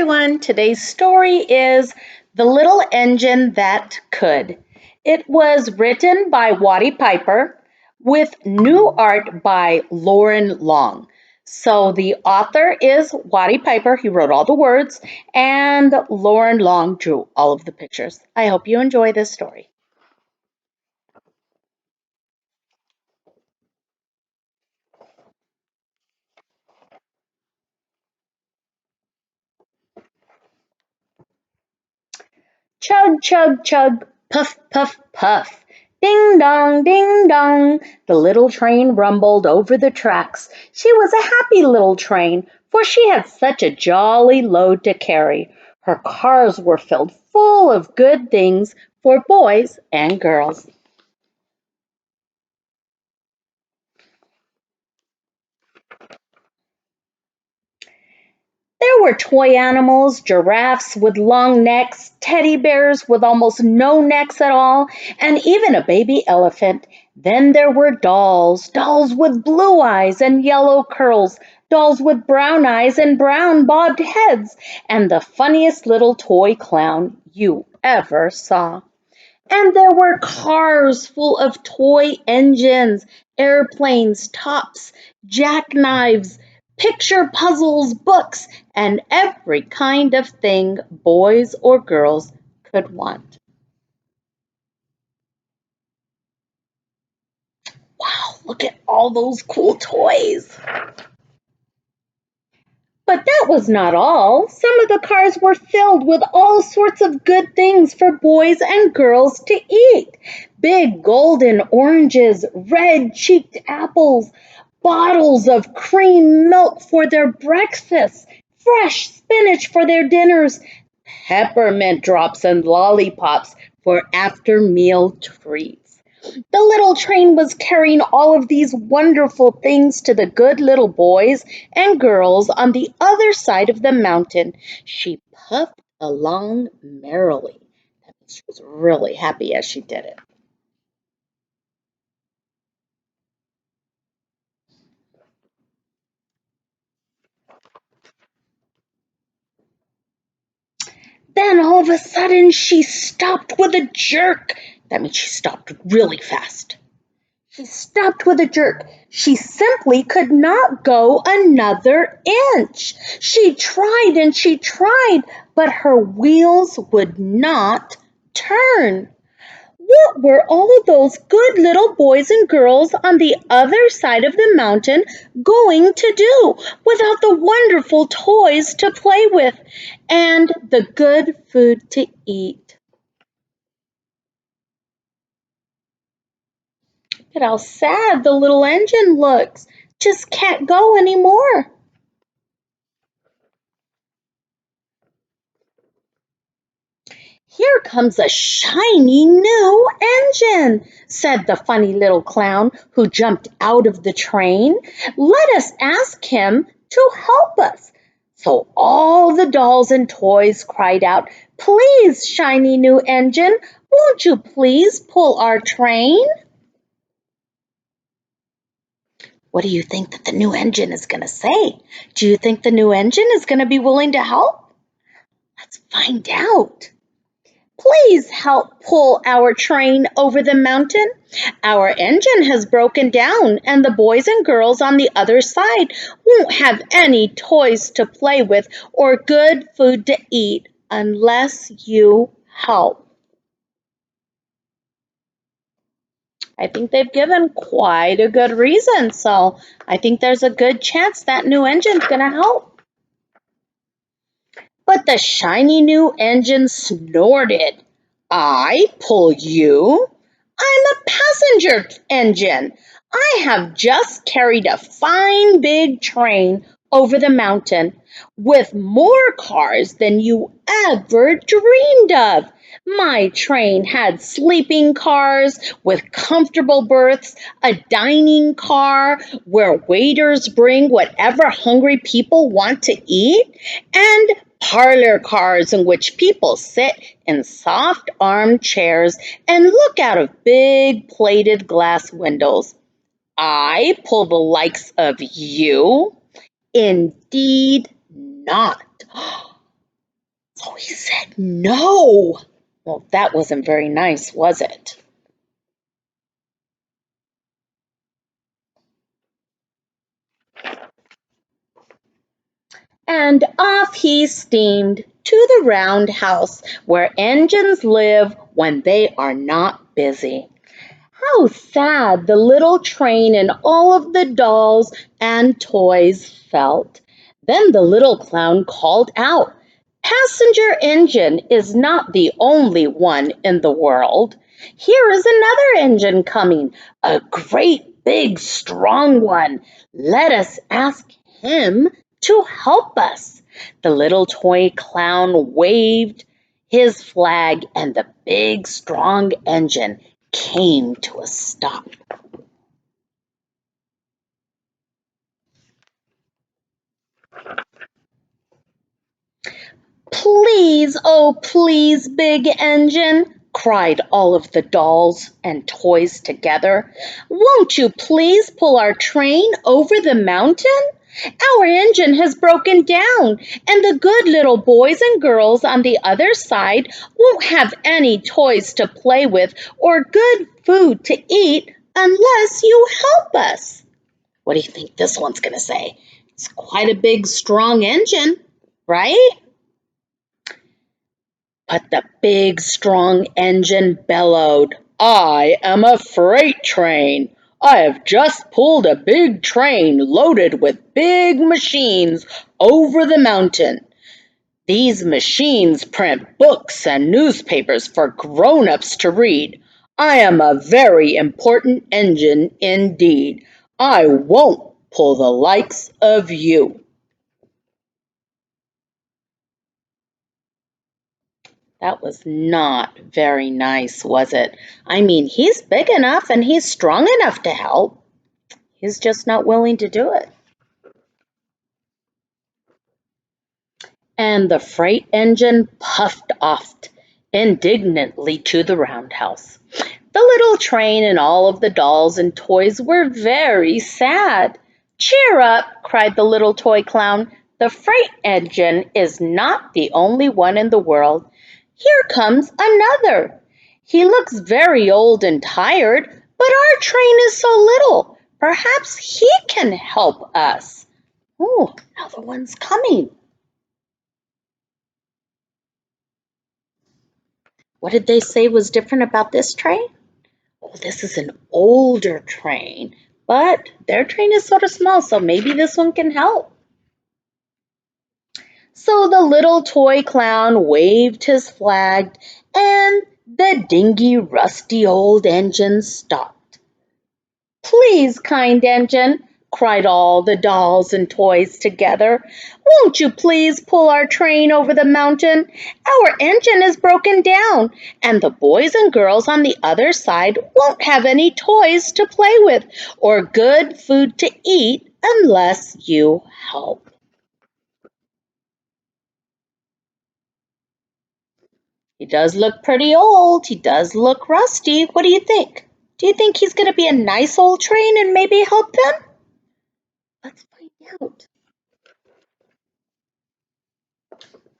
everyone. Today's story is The Little Engine That Could. It was written by Watty Piper with new art by Lauren Long. So the author is Watty Piper. He wrote all the words, and Lauren Long drew all of the pictures. I hope you enjoy this story. Chug, chug, chug, puff, puff, puff. Ding dong, ding dong. The little train rumbled over the tracks. She was a happy little train, for she had such a jolly load to carry. Her cars were filled full of good things for boys and girls. There were toy animals, giraffes with long necks, teddy bears with almost no necks at all, and even a baby elephant. Then there were dolls, dolls with blue eyes and yellow curls, dolls with brown eyes and brown bobbed heads, and the funniest little toy clown you ever saw. And there were cars full of toy engines, airplanes, tops, jackknives, picture puzzles, books, and every kind of thing boys or girls could want. Wow, look at all those cool toys. But that was not all. Some of the cars were filled with all sorts of good things for boys and girls to eat. Big golden oranges, red-cheeked apples, bottles of cream milk for their breakfasts, fresh spinach for their dinners, peppermint drops and lollipops for after-meal treats. The little train was carrying all of these wonderful things to the good little boys and girls on the other side of the mountain. She puffed along merrily. She was really happy as she did it. Then all of a sudden she stopped with a jerk. That means she stopped really fast. She stopped with a jerk. She simply could not go another inch. She tried and she tried, but her wheels would not turn. What were all of those good little boys and girls on the other side of the mountain going to do without the wonderful toys to play with and the good food to eat? Look at how sad the little engine looks. Just can't go anymore. "Here comes a shiny new engine," said the funny little clown who jumped out of the train. "Let us ask him to help us." So all the dolls and toys cried out, "Please, shiny new engine, won't you please pull our train?" What do you think that the new engine is going to say? Do you think the new engine is going to be willing to help? Let's find out. "Please help pull our train over the mountain. Our engine has broken down, and the boys and girls on the other side won't have any toys to play with or good food to eat unless you help." I think they've given quite a good reason, so I think there's a good chance that new engine's going to help. But the shiny new engine snorted. "I pull you? I'm a passenger engine. I have just carried a fine big train over the mountain with more cars than you ever dreamed of. My train had sleeping cars with comfortable berths, a dining car where waiters bring whatever hungry people want to eat, and parlor cars in which people sit in soft armchairs and look out of big plated glass windows. I pull the likes of you? Indeed not." Oh, he said no. Well, that wasn't very nice, was it? And off he steamed to the roundhouse where engines live when they are not busy. How sad the little train and all of the dolls and toys felt. Then the little clown called out, "Passenger engine is not the only one in the world. Here is another engine coming, a great big strong one. Let us ask him to help us." The little toy clown waved his flag and the big strong engine came to a stop. "Please, oh please, big engine," cried all of the dolls and toys together. "Won't you please pull our train over the mountain? Our engine has broken down, and the good little boys and girls on the other side won't have any toys to play with or good food to eat unless you help us." What do you think this one's going to say? It's quite a big, strong engine, right? But the big, strong engine bellowed, "I am a freight train. I have just pulled a big train loaded with big machines over the mountain. These machines print books and newspapers for grown-ups to read. I am a very important engine indeed. I won't pull the likes of you." That was not very nice, was it? I mean, he's big enough and he's strong enough to help. He's just not willing to do it. And the freight engine puffed off indignantly to the roundhouse. The little train and all of the dolls and toys were very sad. "Cheer up," cried the little toy clown. "The freight engine is not the only one in the world. Here comes another. He looks very old and tired, but our train is so little. Perhaps he can help us." Oh, another one's coming. What did they say was different about this train? Oh, this is an older train, but their train is sort of small, so maybe this one can help. So the little toy clown waved his flag, and the dingy, rusty old engine stopped. "Please, kind engine," cried all the dolls and toys together, "won't you please pull our train over the mountain? Our engine is broken down, and the boys and girls on the other side won't have any toys to play with or good food to eat unless you help." He does look pretty old. He does look rusty. What do you think? Do you think he's going to be a nice old train and maybe help them? Let's find out.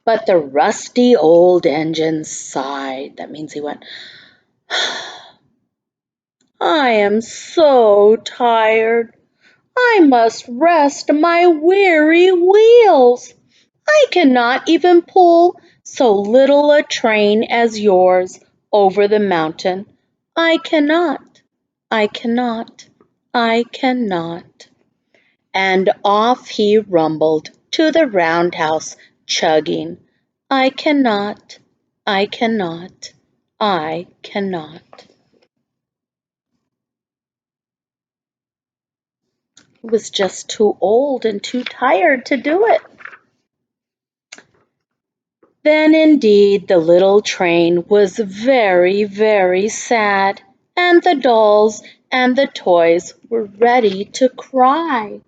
But the rusty old engine sighed. That means he went, "I am so tired. I must rest my weary wheels. I cannot even pull so little a train as yours over the mountain. I cannot, I cannot, I cannot." And off he rumbled to the roundhouse, chugging, "I cannot, I cannot, I cannot." He was just too old and too tired to do it. Then indeed the little train was very, very sad, and the dolls and the toys were ready to cry.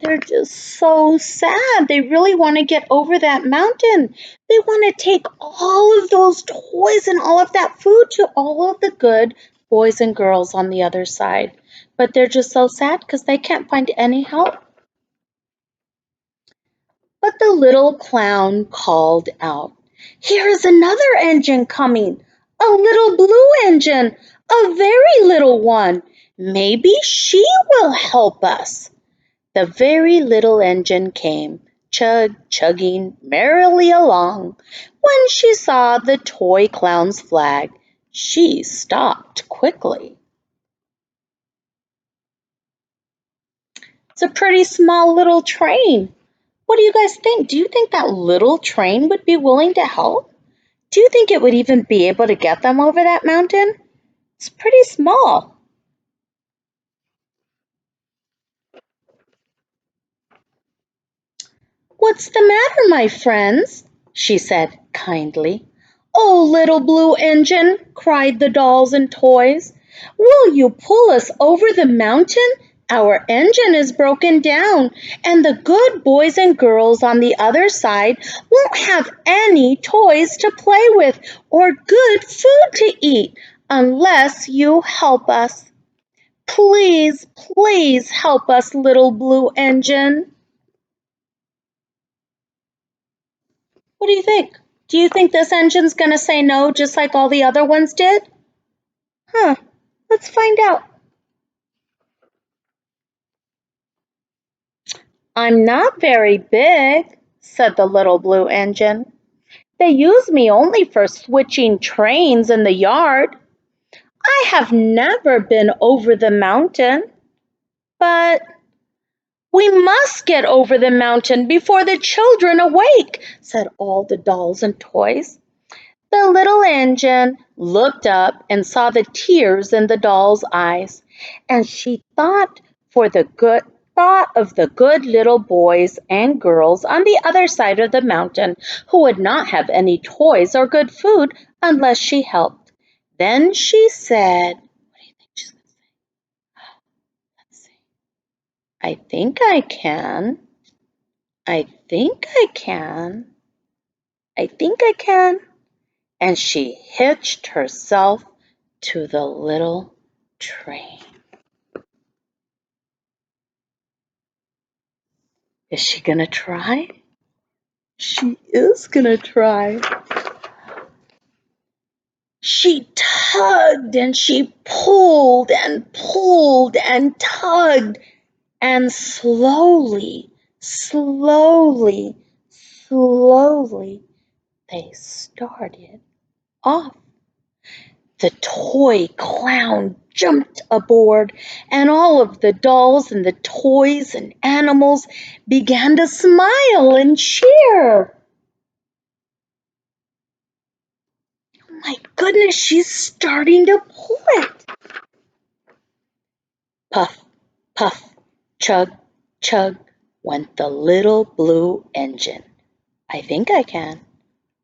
They're just so sad. They really want to get over that mountain. They want to take all of those toys and all of that food to all of the good boys and girls on the other side. But they're just so sad because they can't find any help. But the little clown called out, "Here is another engine coming, a little blue engine, a very little one. Maybe she will help us." The very little engine came, chugging merrily along. When she saw the toy clown's flag, she stopped quickly. It's a pretty small little train. What do you guys think? Do you think that little train would be willing to help? Do you think it would even be able to get them over that mountain? It's pretty small. "What's the matter, my friends?" she said kindly. "Oh, little blue engine," cried the dolls and toys, "will you pull us over the mountain? Our engine is broken down, and the good boys and girls on the other side won't have any toys to play with or good food to eat unless you help us. Please, please help us, little blue engine." What do you think? Do you think this engine's going to say no just like all the other ones did? Huh, let's find out. "I'm not very big," said the little blue engine. "They use me only for switching trains in the yard. I have never been over the mountain, but we must get over the mountain before the children awake," said all the dolls and toys. The little engine looked up and saw the tears in the doll's eyes, and she thought of the good little boys and girls on the other side of the mountain who would not have any toys or good food unless she helped. Then she said, what do you think she's going to say? Let's see. "I think I can. I think I can. I think I can." And she hitched herself to the little train. Is she gonna try? She is gonna try. She tugged and she pulled and tugged, and slowly, they started off. The toy clown jumped aboard, and all of the dolls and the toys and animals began to smile and cheer. Oh my goodness, she's starting to pull it. Puff, puff, chug, chug went the little blue engine. "I think I can.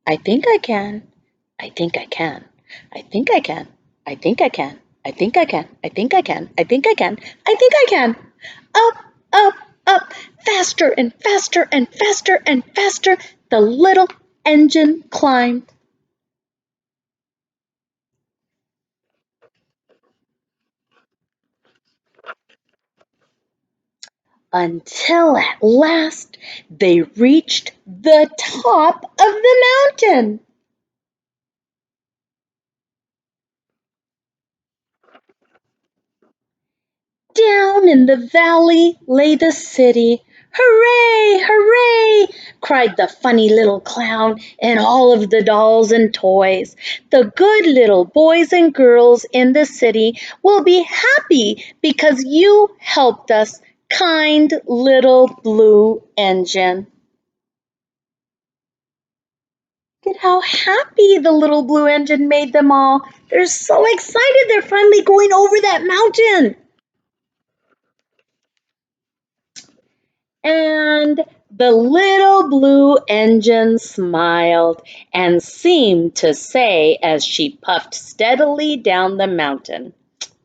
I think I can. I think I can. I think I can. I think I can. I think I can. I think I can. I think I can. I think I can." Up, up, up, faster and faster and faster and faster, the little engine climbed. Until at last they reached the top of the mountain. Down in the valley lay the city. "Hooray! Hooray!" cried the funny little clown and all of the dolls and toys. "The good little boys and girls in the city will be happy because you helped us, kind little blue engine." Look at how happy the little blue engine made them all. They're so excited they're finally going over that mountain. And the little blue engine smiled and seemed to say as she puffed steadily down the mountain,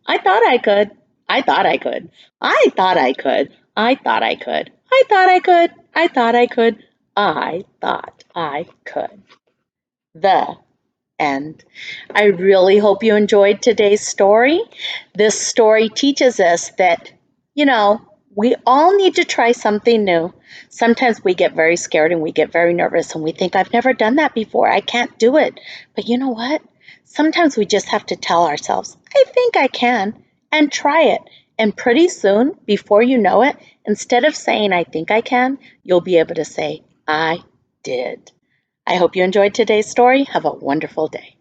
"I thought I could. I thought I could. I thought I could. I thought I could. I thought I could. I thought I could. I thought I could." The end. I really hope you enjoyed today's story. This story teaches us that, you know, We all need to try something new. Sometimes we get very scared and we get very nervous and we think, I've never done that before. I can't do it. But you know what? Sometimes we just have to tell ourselves, I think I can, and try it. And pretty soon, before you know it, instead of saying, I think I can, you'll be able to say, I did. I hope you enjoyed today's story. Have a wonderful day.